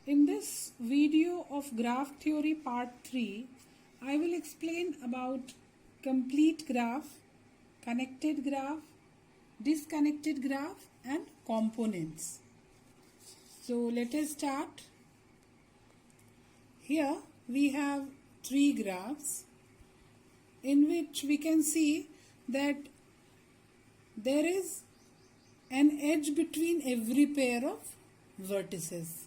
In this video of graph theory part 3, I will explain about complete graph, connected graph, disconnected graph and components. So let us start. Here we have three graphs in which we can see that there is an edge between every pair of vertices.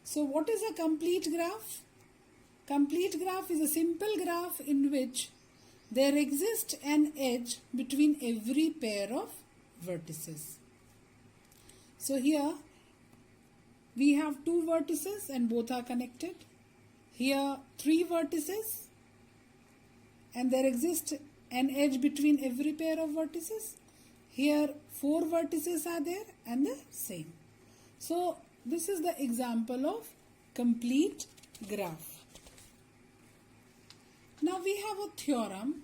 So what is a complete graph? Complete graph is a simple graph in which there exists an edge between every pair of vertices. So here we have two vertices and both are connected. Here three vertices and there exists an edge between every pair of vertices. Here four vertices are there and the same. So this is the example of complete graph. Now we have a theorem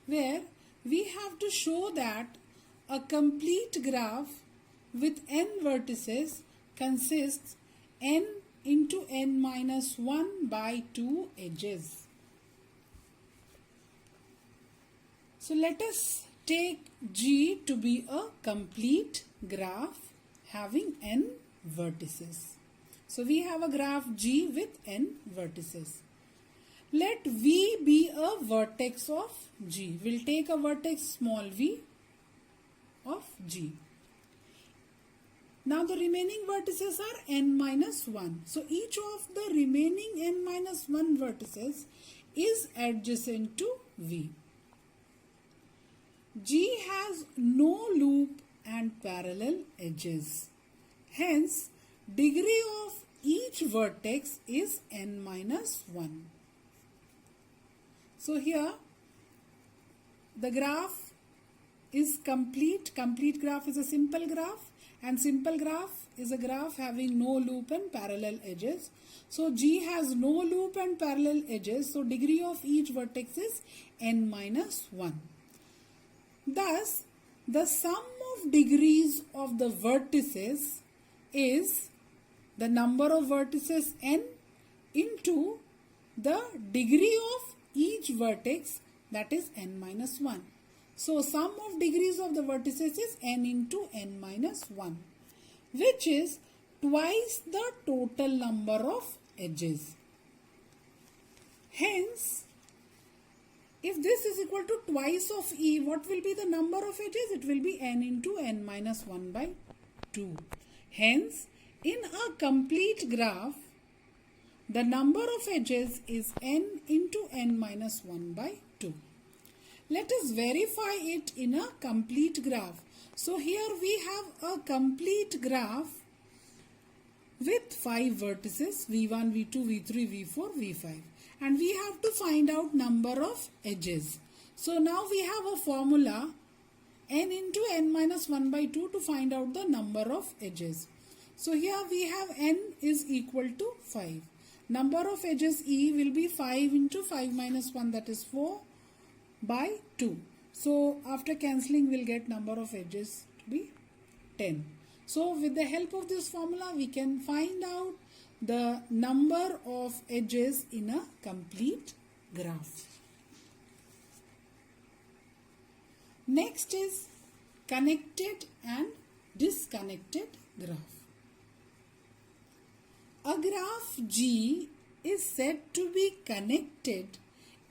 where we have to show that a complete graph with n vertices consists n into n minus 1 by 2 edges. So let us take G to be a complete graph having n vertices. So we have a graph G with n vertices. Let V be a vertex of G. We'll take a vertex small v of G. Now the remaining vertices are n minus 1. So each of the remaining n minus 1 vertices is adjacent to V. G has no loop and parallel edges. Hence, degree of each vertex is n minus 1. So here, the graph is complete. Complete graph is a simple graph, and simple graph is a graph having no loop and parallel edges. So G has no loop and parallel edges. So degree of each vertex is n minus 1. Thus, the sum of degrees of the vertices is the number of vertices n into the degree of each vertex, that is n minus 1. So, sum of degrees of the vertices is n into n minus 1, which is twice the total number of edges. Hence, if this is equal to twice of E, what will be the number of edges? It will be n into n minus 1 by 2. Hence, in a complete graph, the number of edges is n into n minus 1 by 2. Let us verify it in a complete graph. So here we have a complete graph with 5 vertices, V1, V2, V3, V4, V5. And we have to find out number of edges. So now we have a formula n into n minus 1 by 2 to find out the number of edges. So here we have n is equal to 5. Number of edges E will be 5 into 5 minus 1, that is 4 by 2. So after cancelling we'll get number of edges to be 10. So with the help of this formula we can find out the number of edges in a complete graph. Next is connected and disconnected graph. A graph G is said to be connected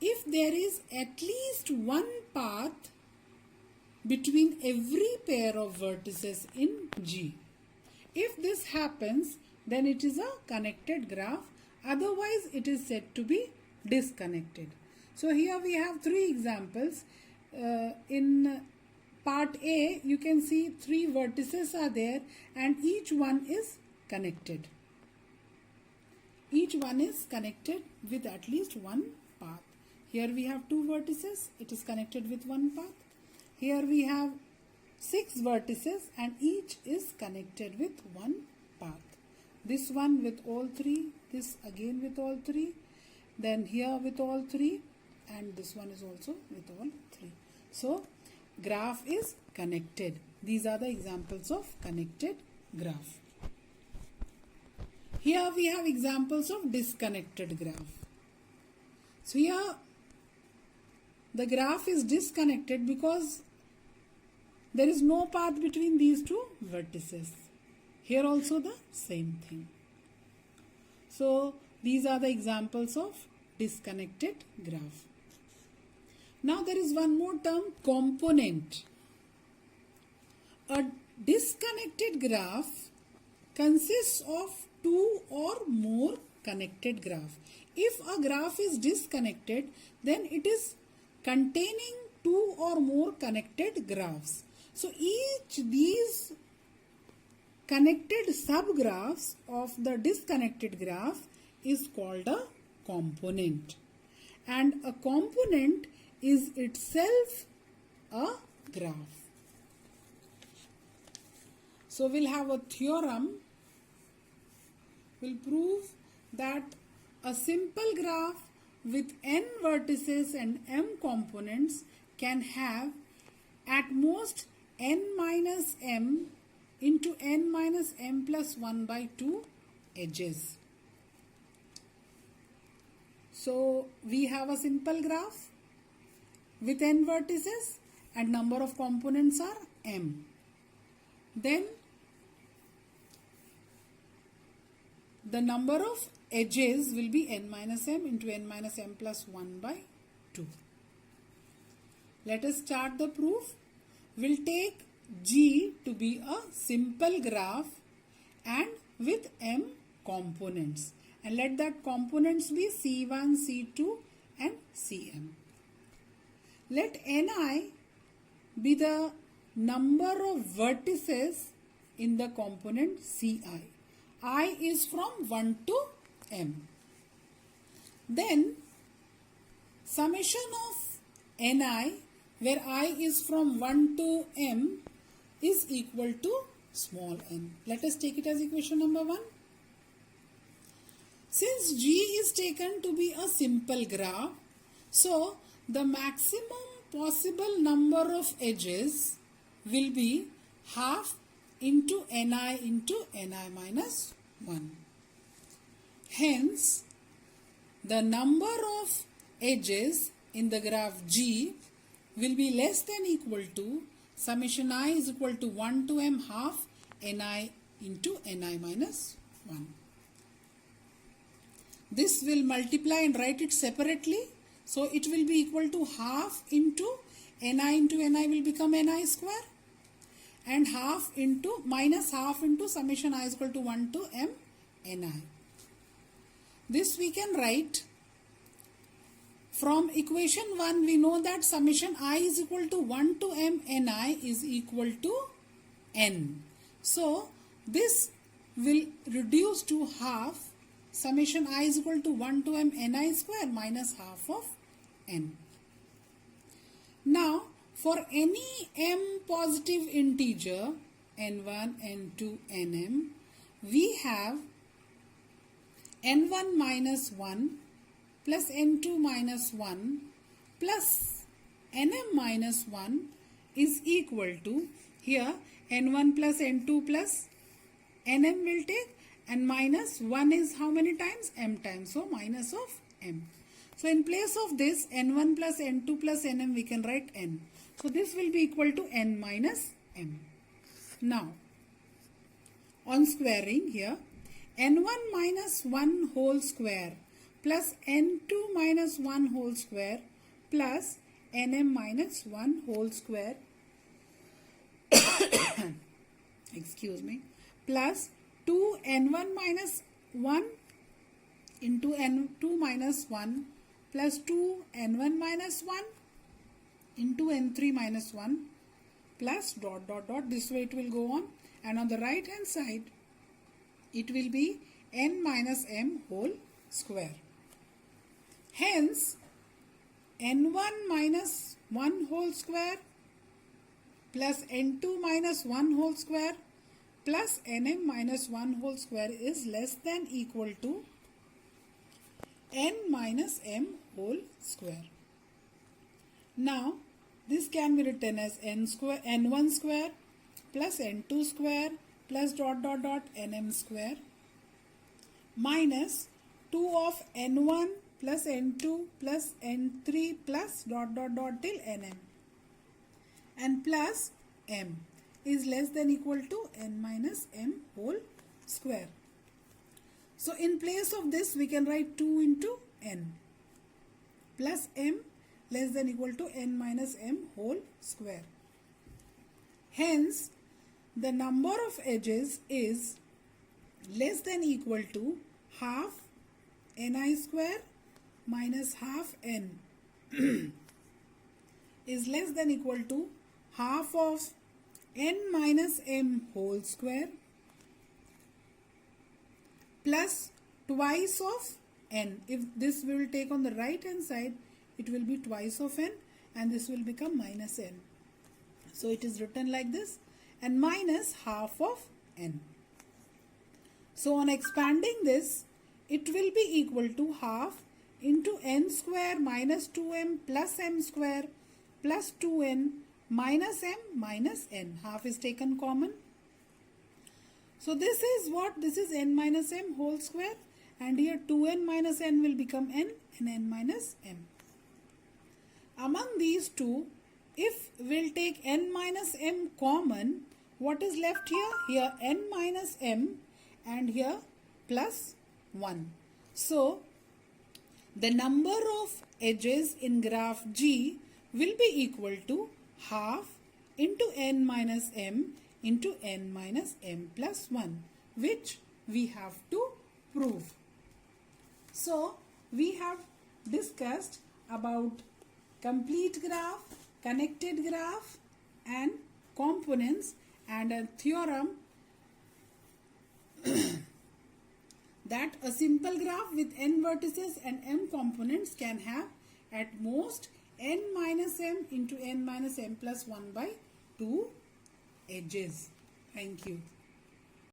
if there is at least one path between every pair of vertices in G. If this happens, then it is a connected graph. Otherwise, it is said to be disconnected. So here we have three examples. In part A, you can see three vertices are there and each one is connected. Each one is connected with at least one path. Here we have two vertices. It is connected with one path. Here we have 6 vertices and each is connected with one path. This one with all 3, this again with all 3, then here with all 3, and this one is also with all 3. So, graph is connected. These are the examples of connected graph. Here we have examples of disconnected graph. So here the graph is disconnected because there is no path between these two vertices. Here also the same thing. So these are the examples of disconnected graph. Now there is one more term, component. A disconnected graph consists of two or more connected graph. If a graph is disconnected, then it is containing two or more connected graphs. So each these connected subgraphs of the disconnected graph is called a component. And a component is itself a graph. So we'll have a theorem. We'll prove that a simple graph with n vertices and m components can have at most n minus m into n minus m plus 1 by 2 edges. So we have a simple graph with n vertices and number of components are m. Then the number of edges will be n minus m into n minus m plus 1 by 2. Let us start the proof. We'll take G to be a simple graph and with m components. And let that components be C1, C2 and Cm. Let Ni be the number of vertices in the component Ci. I is from 1 to m. Then summation of Ni, where I is from 1 to m, is equal to small n. Let us take it as equation number 1. Since G is taken to be a simple graph, so the maximum possible number of edges will be half into Ni minus 1. Hence, the number of edges in the graph G will be less than equal to summation I is equal to 1 to m half Ni into Ni minus 1. This will multiply and write it separately. So it will be equal to half into Ni will become Ni square. And minus half into summation I is equal to 1 to m Ni. This we can write from equation 1. We know that summation I is equal to 1 to m Ni is equal to n. So this will reduce to half summation I is equal to 1 to m Ni square minus half of n. Now for any m positive integer n1, n2, nm, we have n1 minus 1 plus n2 minus 1 plus nm minus 1 is equal to, here n1 plus n2 plus nm will take, and minus 1 is how many times? M times. So minus of m. So in place of this n1 plus n2 plus nm we can write n. So this will be equal to n minus m. Now on squaring here, n1 minus 1 whole square plus n2 minus 1 whole square plus nm minus 1 whole square excuse me, plus 2 n1 minus 1 into n2 minus 1 plus 2 n1 minus 1 into n3 minus 1 plus dot dot dot. This way it will go on, and on the right hand side it will be n minus m whole square. Hence n1 minus 1 whole square plus n2 minus 1 whole square plus nm minus 1 whole square is less than equal to n minus m whole square. Now this can be written as n1 square plus n2 square plus dot dot dot nm square minus 2 of n1 plus n2 plus n3 plus dot dot dot till nm, and plus m is less than equal to n minus m whole square. So in place of this we can write 2 into n plus m less than equal to n minus m whole square. Hence the number of edges is less than equal to half ni square minus half n is less than equal to half of n minus m whole square plus twice of n. If this we will take on the right hand side, it will be twice of n, and this will become minus n. So it is written like this, and minus half of n. So on expanding this, it will be equal to half into n square minus 2m plus m square plus 2n minus m minus n. Half is taken common. So this is what? This is n minus m whole square, and here 2n minus n will become n and n minus m. Among these two, if we'll take n minus m common, what is left here? Here n minus m and here plus 1. So the number of edges in graph G will be equal to half into n minus m into n minus m plus 1, which we have to prove. So we have discussed about complete graph, connected graph and components, and a theorem that a simple graph with n vertices and m components can have at most n minus m into n minus m plus 1 by 2 edges. Thank you.